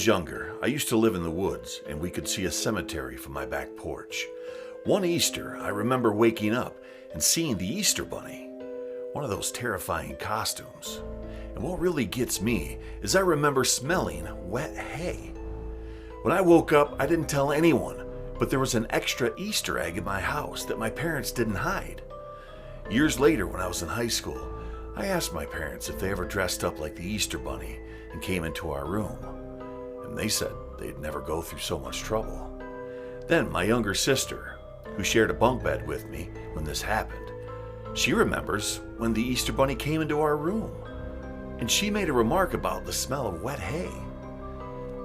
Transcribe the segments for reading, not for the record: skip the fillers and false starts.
was younger, I used to live in the woods, and we could see a cemetery from my back porch. One Easter, I remember waking up and seeing the Easter Bunny, one of those terrifying costumes. And what really gets me is I remember smelling wet hay. When I woke up, I didn't tell anyone, but there was an extra Easter egg in my house that my parents didn't hide. Years later, when I was in high school, I asked my parents if they ever dressed up like the Easter Bunny and came into our room, and they said they'd never go through so much trouble. Then my younger sister, who shared a bunk bed with me when this happened, she remembers when the Easter Bunny came into our room, and she made a remark about the smell of wet hay.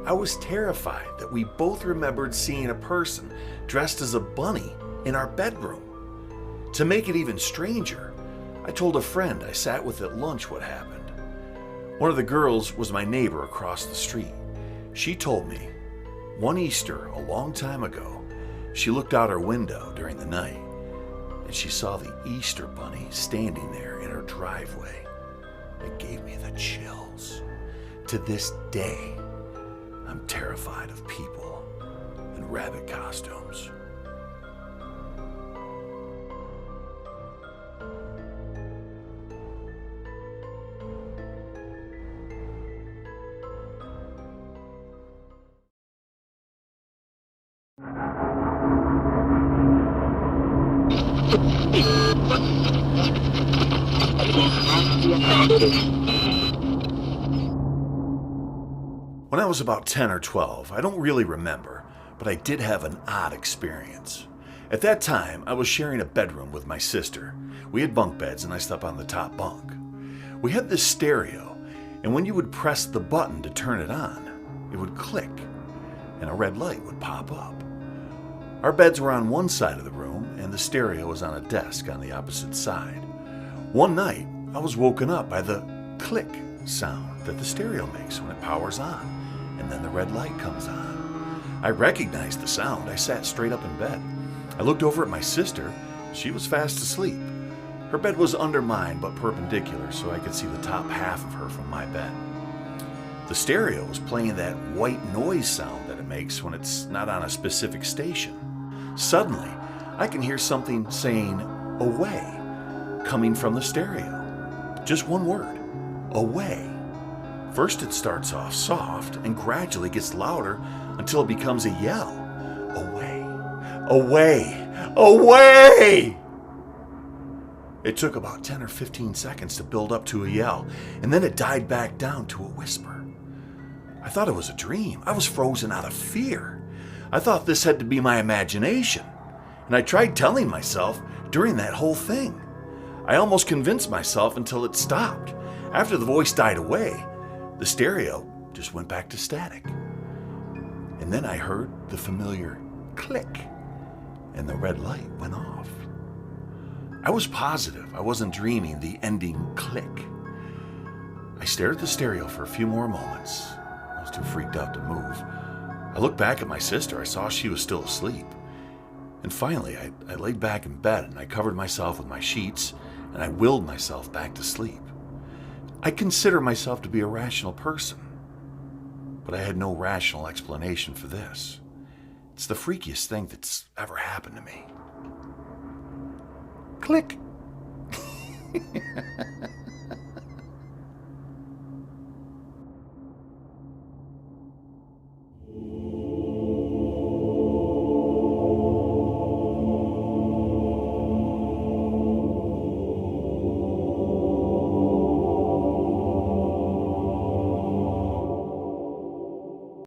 I was terrified that we both remembered seeing a person dressed as a bunny in our bedroom. To make it even stranger, I told a friend I sat with at lunch what happened. One of the girls was my neighbor across the street. She told me, one Easter a long time ago, she looked out her window during the night and she saw the Easter Bunny standing there in her driveway. It gave me the chills. To this day, I'm terrified of people in rabbit costumes. When I was about 10 or 12, I don't really remember, but I did have an odd experience. At that time, I was sharing a bedroom with my sister. We had bunk beds and I slept on the top bunk. We had this stereo, and when you would press the button to turn it on, it would click, and a red light would pop up. Our beds were on one side of the room, and the stereo was on a desk on the opposite side. One night, I was woken up by the click sound that the stereo makes when it powers on, and then the red light comes on. I recognized the sound. I sat straight up in bed. I looked over at my sister. She was fast asleep. Her bed was under mine, but perpendicular, so I could see the top half of her from my bed. The stereo was playing that white noise sound that it makes when it's not on a specific station. Suddenly, I can hear something saying, "away," coming from the stereo. Just one word, "away." First it starts off soft and gradually gets louder until it becomes a yell. "Away, away, away!" It took about 10 or 15 seconds to build up to a yell, and then it died back down to a whisper. I thought it was a dream. I was frozen out of fear. I thought this had to be my imagination, and I tried telling myself during that whole thing. I almost convinced myself until it stopped. After the voice died away, the stereo just went back to static. And then I heard the familiar click, and the red light went off. I was positive I wasn't dreaming the ending click. I stared at the stereo for a few more moments. I was too freaked out to move. I looked back at my sister. I saw she was still asleep. And finally, I laid back in bed and I covered myself with my sheets and I willed myself back to sleep. I consider myself to be a rational person, but I had no rational explanation for this. It's the freakiest thing that's ever happened to me. Click.